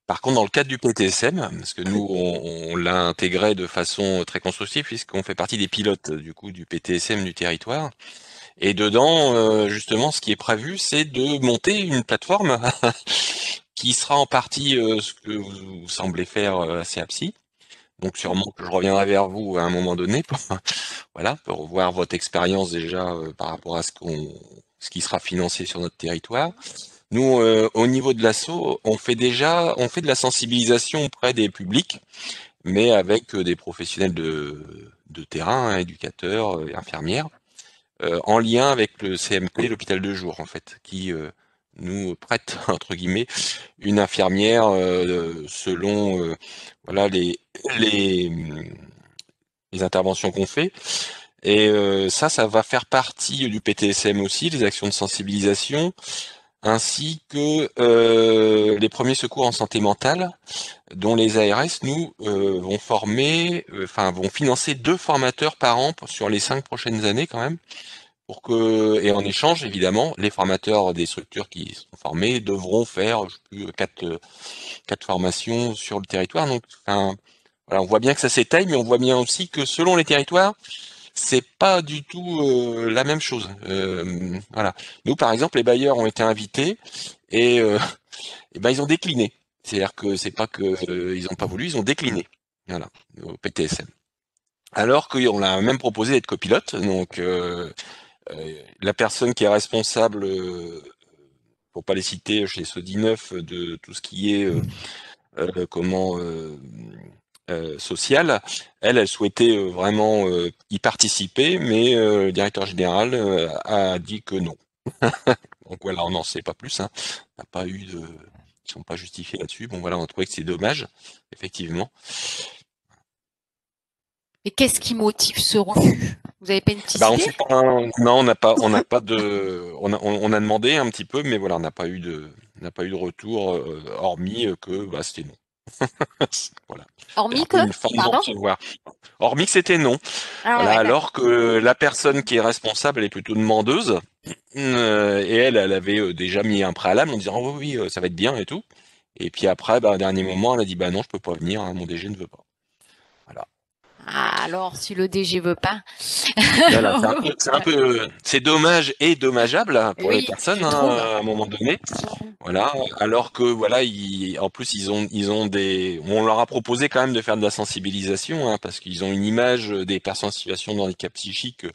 Par contre, dans le cadre du PTSM, parce que nous, on l'a intégré de façon très constructive, puisqu'on fait partie des pilotes du coup du PTSM du territoire. Et dedans, justement, ce qui est prévu, c'est de monter une plateforme qui sera en partie ce que vous semblez faire assez APSI. Donc sûrement que je reviendrai vers vous à un moment donné pour, voilà, pour revoir votre expérience déjà par rapport à ce qui sera financé sur notre territoire. Nous, au niveau de l'asso, on fait de la sensibilisation auprès des publics, mais avec des professionnels de terrain, hein, éducateurs, et infirmières, en lien avec le CMP, l'hôpital de jour, en fait, qui nous prête, entre guillemets, une infirmière selon voilà les, les interventions qu'on fait. Et ça va faire partie du PTSM aussi, les actions de sensibilisation, ainsi que les premiers secours en santé mentale, dont les ARS, nous, vont former, vont financer 2 formateurs par an sur les 5 prochaines années quand même, pour que, et en échange, évidemment, les formateurs des structures qui sont formés devront faire, je sais plus, 4 formations sur le territoire. Donc, voilà, on voit bien que ça s'étaye, mais on voit bien aussi que selon les territoires, c'est pas du tout la même chose. Voilà. Nous, par exemple, les bailleurs ont été invités et, et ben ils ont décliné. C'est-à-dire que c'est pas que ils ont pas voulu, ils ont décliné. Voilà, au PTSM. Alors qu'on a même proposé d'être copilote, donc la personne qui est responsable, pour pas les citer, chez Sodinef, de tout ce qui est comment social, elle souhaitait vraiment y participer, mais le directeur général a dit que non. Donc voilà, on n'en sait pas plus. Hein. On n'a pas eu de, ils sont pas justifiés là-dessus. Bon voilà, on a trouvé que c'est dommage, effectivement. Et qu'est-ce qui motive ce refus? Vous avez pas une petite On idée? sait pas, non, on n'a pas de, on a demandé un petit peu, mais voilà, on n'a pas eu de retour, hormis que c'était non. Voilà. C'est Hormis un peu que, une fin de pardon? non-recevoir. Hormis que c'était non. Ah Voilà, ouais, alors d'accord. que la personne qui est responsable, elle est plutôt demandeuse, et elle avait déjà mis un préalable en disant, oh, oui, ça va être bien et tout. Et puis après, au dernier moment, elle a dit, bah non, je peux pas venir, hein, mon DG ne veut pas. Voilà. Ah, alors, si le DG veut pas. Voilà, c'est dommage et dommageable, hein, pour les Oui, personnes, je hein, trouve. à un moment donné. Voilà, alors que voilà, en plus ils ont on leur a proposé quand même de faire de la sensibilisation, hein, parce qu'ils ont une image des personnes en situation de handicap psychique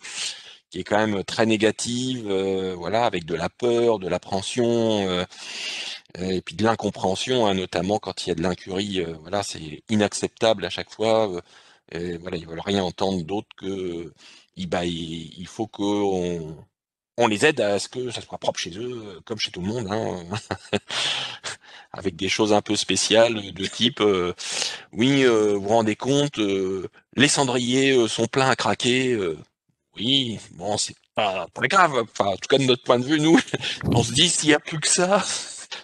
qui est quand même très négative, voilà, avec de la peur, de l'appréhension, et puis de l'incompréhension, hein, notamment quand il y a de l'incurie, voilà, c'est inacceptable à chaque fois. Et voilà, ils veulent rien entendre d'autre que il faut on les aide à ce que ça soit propre chez eux, comme chez tout le monde, hein, avec des choses un peu spéciales de type, oui, vous vous rendez compte, les cendriers sont pleins à craquer. Oui, bon, c'est pas très grave. Enfin, en tout cas, de notre point de vue, nous, on se dit s'il y a plus que ça,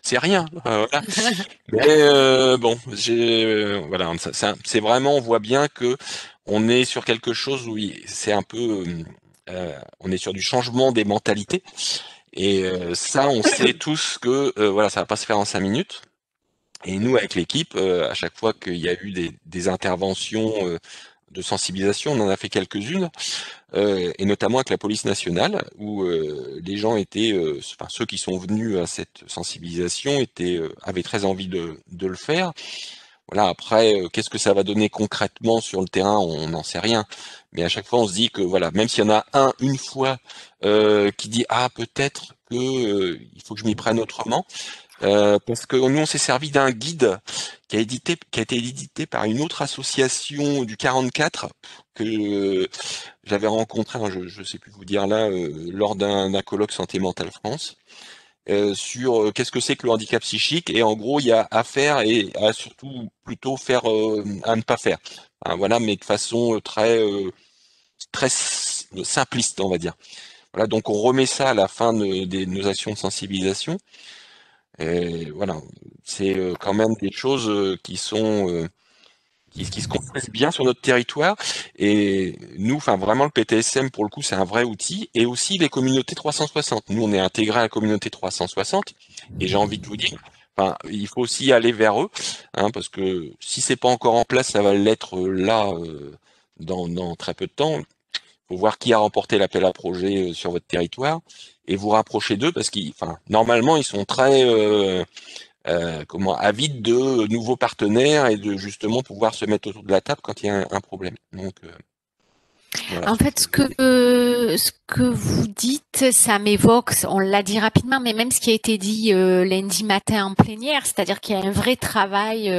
c'est rien. Voilà. Mais bon, voilà, c'est vraiment, on voit bien que on est sur quelque chose où c'est un peu, on est sur du changement des mentalités. Et ça, on sait tous que voilà, ça va pas se faire en 5 minutes. Et nous, avec l'équipe, à chaque fois qu'il y a eu des interventions de sensibilisation, on en a fait quelques-unes, et notamment avec la police nationale, où les gens étaient, enfin ceux qui sont venus à cette sensibilisation avaient très envie de le faire. Voilà, après, qu'est-ce que ça va donner concrètement sur le terrain, on n'en sait rien. Mais à chaque fois, on se dit que voilà, même s'il y en a une fois, qui dit ah peut-être que il faut que je m'y prenne autrement, parce que nous on s'est servi d'un guide qui a été édité par une autre association du 44 que j'avais rencontré, hein, je sais plus vous dire là, lors d'un colloque Santé Mentale France, sur qu'est-ce que c'est que le handicap psychique, et en gros il y a à faire et à surtout plutôt faire à ne pas faire. Hein, voilà, mais de façon très simpliste, on va dire. Voilà, donc on remet ça à la fin de nos actions de sensibilisation. Et voilà, c'est quand même des choses qui sont qui se construisent bien sur notre territoire. Et nous, enfin vraiment le PTSM pour le coup, c'est un vrai outil. Et aussi les communautés 360. Nous, on est intégré à la communauté 360. Et j'ai envie de vous dire, enfin, il faut aussi aller vers eux, hein, parce que si c'est pas encore en place, ça va l'être là dans très peu de temps. Faut voir qui a remporté l'appel à projet sur votre territoire et vous rapprocher d'eux parce enfin, normalement, ils sont très avides de nouveaux partenaires et de justement pouvoir se mettre autour de la table quand il y a un problème. Donc, voilà. En fait, ce que vous dites, ça m'évoque, on l'a dit rapidement, mais même ce qui a été dit lundi matin en plénière, c'est-à-dire qu'il y a un vrai travail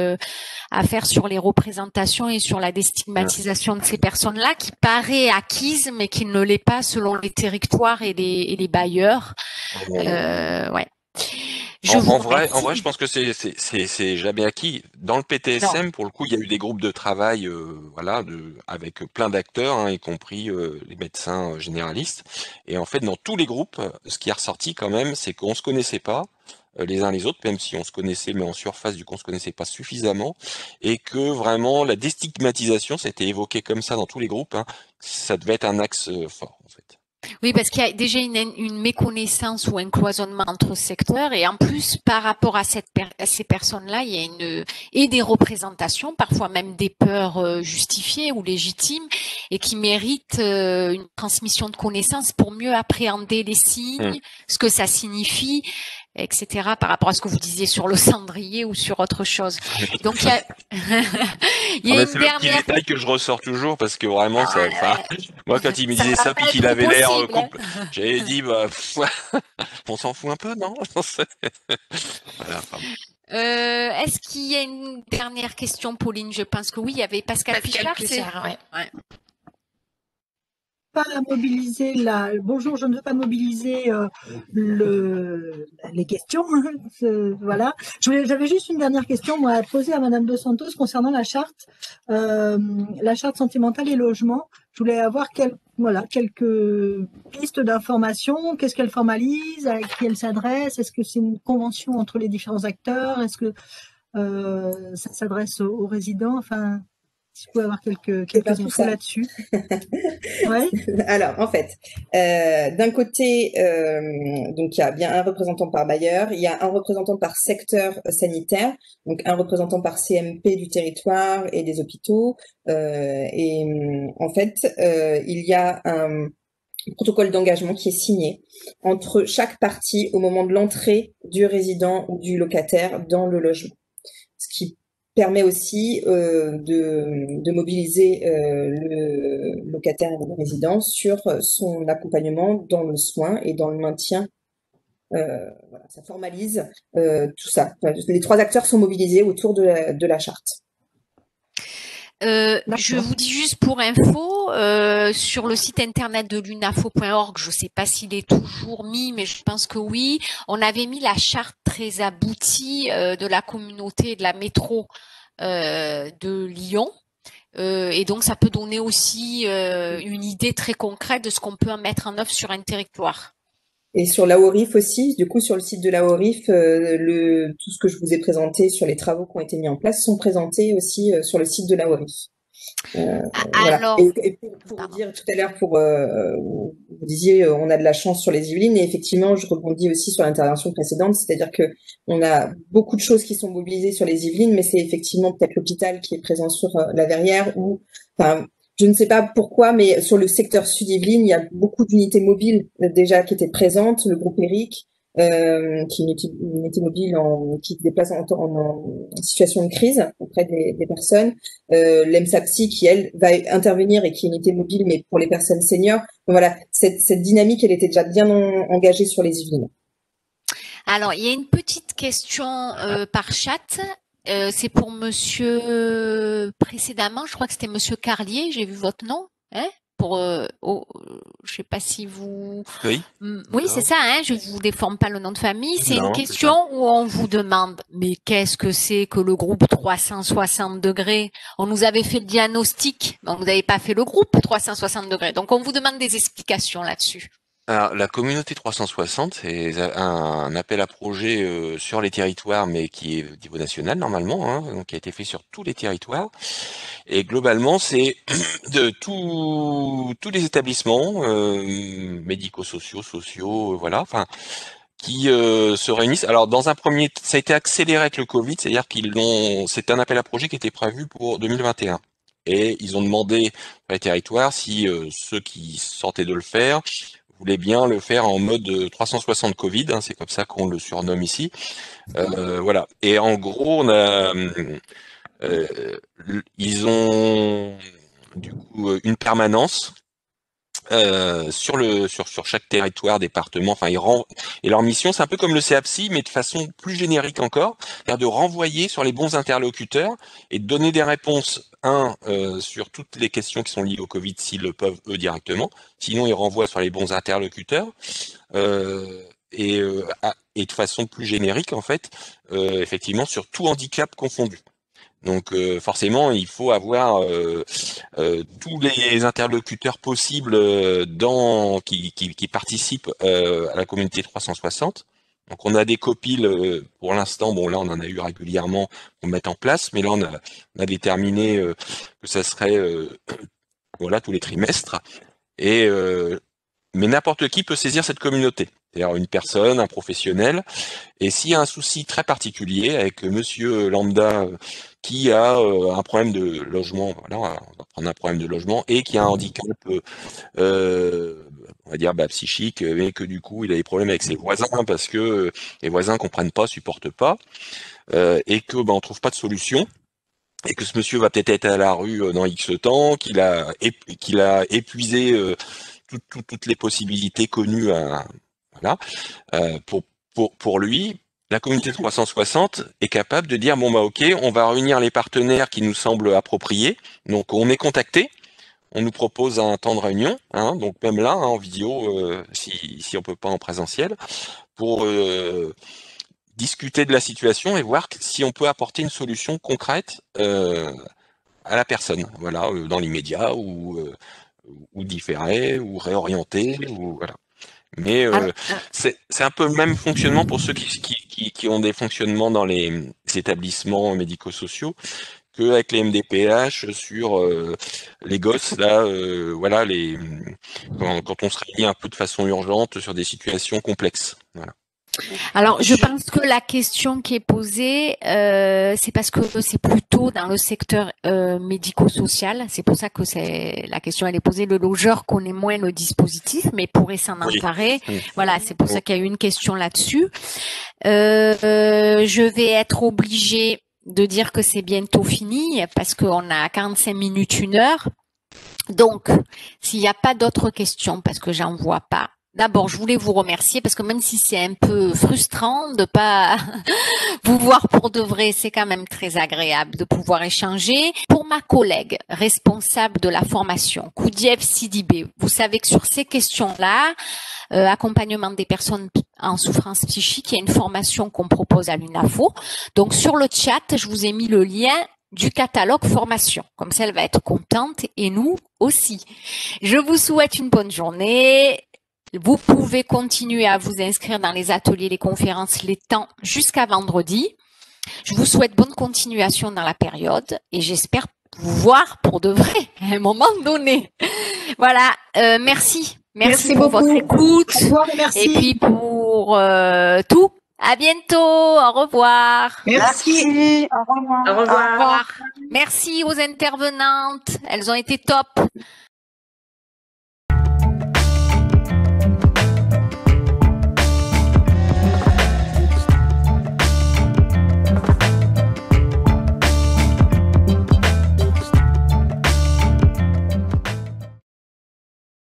à faire sur les représentations et sur la déstigmatisation de ces personnes-là, qui paraît acquise, mais qui ne l'est pas selon les territoires et les bailleurs. Ouais. En vrai, je pense que c'est jamais acquis. Dans le PTSM, pour le coup, il y a eu des groupes de travail, voilà, avec plein d'acteurs, hein, y compris les médecins généralistes. Et en fait, dans tous les groupes, ce qui est ressorti quand même, c'est qu'on se connaissait pas les uns les autres, même si on se connaissait, mais en surface, du coup, on se connaissait pas suffisamment, et que vraiment la déstigmatisation, c'était évoqué comme ça dans tous les groupes, hein, ça devait être un axe fort, en fait. Oui, parce qu'il y a déjà une méconnaissance ou un cloisonnement entre secteurs, et en plus, par rapport à ces personnes-là, il y a et des représentations, parfois même des peurs justifiées ou légitimes, et qui méritent une transmission de connaissances pour mieux appréhender les signes, ce que ça signifie, etc., par rapport à ce que vous disiez sur le cendrier ou sur autre chose. Donc, il y a, il y a c'est le petit détail que je ressors toujours parce que vraiment, moi, quand il me ça disait va ça, pas puis qu'il être avait l'air possible, hein. j'avais dit, bah, on s'en fout un peu, non? Voilà, pardon. Est-ce qu'il y a une dernière question, Pauline? Je pense que oui, il y avait Pascal Pichard. Pichard, ouais. pas mobiliser bonjour, je ne veux pas mobiliser les questions. Voilà. J'avais juste une dernière question moi, à poser à Madame Dos Santos concernant la charte santé mentale et logement. Je voulais avoir quelques pistes d'informations. Qu'est-ce qu'elle formalise? À qui elle s'adresse? Est-ce que c'est une convention entre les différents acteurs? Est-ce que ça s'adresse aux résidents? Enfin, si vous pouvez avoir quelques infos là-dessus. Ouais. Alors, en fait, d'un côté, donc il y a bien un représentant par bailleur, il y a un représentant par secteur sanitaire, donc un représentant par CMP du territoire et des hôpitaux. En fait, il y a un protocole d'engagement qui est signé entre chaque partie au moment de l'entrée du résident ou du locataire dans le logement. Ce qui permet aussi de mobiliser le locataire et le résident sur son accompagnement dans le soin et dans le maintien. Voilà, ça formalise tout ça. Enfin, les trois acteurs sont mobilisés autour de la charte. Je vous dis juste pour info, sur le site internet de lunafo.org, je ne sais pas s'il est toujours mis, mais je pense que oui, on avait mis la charte très aboutie de la communauté de la métro de Lyon. Et donc, ça peut donner aussi une idée très concrète de ce qu'on peut mettre en œuvre sur un territoire. Et sur l'AORIF aussi, du coup, sur le site de l'AORIF, tout ce que je vous ai présenté sur les travaux qui ont été mis en place sont présentés aussi sur le site de l'AORIF. Alors, voilà. Et pour vous dire tout à l'heure, vous disiez on a de la chance sur les Yvelines, et effectivement, je rebondis aussi sur l'intervention précédente, c'est-à-dire que on a beaucoup de choses qui sont mobilisées sur les Yvelines, mais c'est effectivement peut-être l'hôpital qui est présent sur la Verrière, ou enfin, je ne sais pas pourquoi, mais sur le secteur sud-Yvelines, il y a beaucoup d'unités mobiles déjà qui étaient présentes. Le groupe ERIC, qui est une unité mobile qui se déplace en situation de crise auprès des personnes. L'EMSAPSI qui, elle, va intervenir et qui est une unité mobile, mais pour les personnes seniors. Donc voilà, cette dynamique, elle était déjà bien engagée sur les Yvelines. Alors, il y a une petite question par chat. C'est pour monsieur précédemment, je crois que c'était monsieur Carlier, j'ai vu votre nom, hein, pour je sais pas si vous oui, c'est ça, hein, je vous déforme pas le nom de famille, c'est une question où on vous demande mais qu'est-ce que c'est que le groupe 360 degrés? On nous avait fait le diagnostic, mais on vous avait pas fait le groupe 360 degrés. Donc on vous demande des explications là-dessus. Alors, la communauté 360, c'est un appel à projet sur les territoires, mais qui est au niveau national normalement, hein, donc qui a été fait sur tous les territoires. Et globalement, c'est de tous les établissements médico-sociaux, voilà, enfin, qui se réunissent. Alors, dans un premier, ça a été accéléré avec le Covid, c'est-à-dire c'était un appel à projet qui était prévu pour 2021. Et ils ont demandé sur les territoires si ceux qui sortaient de le faire voulait bien le faire en mode 360 Covid, hein, c'est comme ça qu'on le surnomme ici. Voilà. Et en gros, ils ont du coup une permanence sur chaque territoire, département. Enfin, et leur mission, c'est un peu comme le CAPSI, mais de façon plus générique encore, c'est-à-dire de renvoyer sur les bons interlocuteurs et de donner des réponses sur toutes les questions qui sont liées au Covid s'ils le peuvent eux directement. Sinon, ils renvoient sur les bons interlocuteurs. Et de façon plus générique, en fait, effectivement, sur tout handicap confondu. Donc forcément, il faut avoir tous les interlocuteurs possibles qui participent à la communauté 360. Donc on a des copiles pour l'instant, bon là on en a eu régulièrement pour mettre en place, mais là on a déterminé que ça serait voilà tous les trimestres. Et mais n'importe qui peut saisir cette communauté. C'est-à-dire une personne, un professionnel. Et s'il y a un souci très particulier avec monsieur lambda qui a un problème de logement, voilà, on va prendre un problème de logement, et qui a un handicap, on va dire psychique, mais que du coup il a des problèmes avec ses voisins parce que les voisins comprennent pas, supportent pas, et que on trouve pas de solution. Et que ce monsieur va peut-être être à la rue dans X temps, qu'il a épuisé toutes les possibilités connues voilà, pour lui, la communauté 360 est capable de dire bon ok, on va réunir les partenaires qui nous semblent appropriés. Donc on est contacté, on nous propose un temps de réunion, hein, donc même là, en vidéo, si on peut pas en présentiel, pour discuter de la situation et voir si on peut apporter une solution concrète à la personne, voilà, dans l'immédiat ou différer ou réorienter ou voilà. Mais c'est un peu le même fonctionnement pour ceux qui ont des fonctionnements dans les établissements médico-sociaux qu'avec les MDPH sur les gosses là, voilà, quand on se réunit un peu de façon urgente sur des situations complexes. Voilà. Alors, je pense que la question qui est posée, c'est parce que c'est plutôt dans le secteur médico-social. C'est pour ça que la question elle est posée. Le logeur connaît moins le dispositif, mais pourrait s'en emparer. Oui. Voilà, c'est pour ça qu'il y a eu une question là-dessus. Je vais être obligée de dire que c'est bientôt fini parce qu'on a 45 minutes, 1 heure. Donc, s'il n'y a pas d'autres questions, parce que j'en vois pas. D'abord, je voulais vous remercier parce que même si c'est un peu frustrant de pas vous voir pour de vrai, c'est quand même très agréable de pouvoir échanger. Pour ma collègue responsable de la formation, Koudiev Sidibé, vous savez que sur ces questions-là, accompagnement des personnes en souffrance psychique, il y a une formation qu'on propose à l'UNAFO. Donc, sur le chat, je vous ai mis le lien du catalogue formation. Comme ça, elle va être contente et nous aussi. Je vous souhaite une bonne journée. Vous pouvez continuer à vous inscrire dans les ateliers, les conférences, les temps jusqu'à vendredi. Je vous souhaite bonne continuation dans la période et j'espère vous voir pour de vrai à un moment donné. Voilà, merci. Merci pour beaucoup. Votre écoute. Au revoir, merci. Et puis pour tout. À bientôt. Au revoir. Merci. Au revoir. Au revoir. Au revoir. Merci aux intervenantes. Elles ont été top.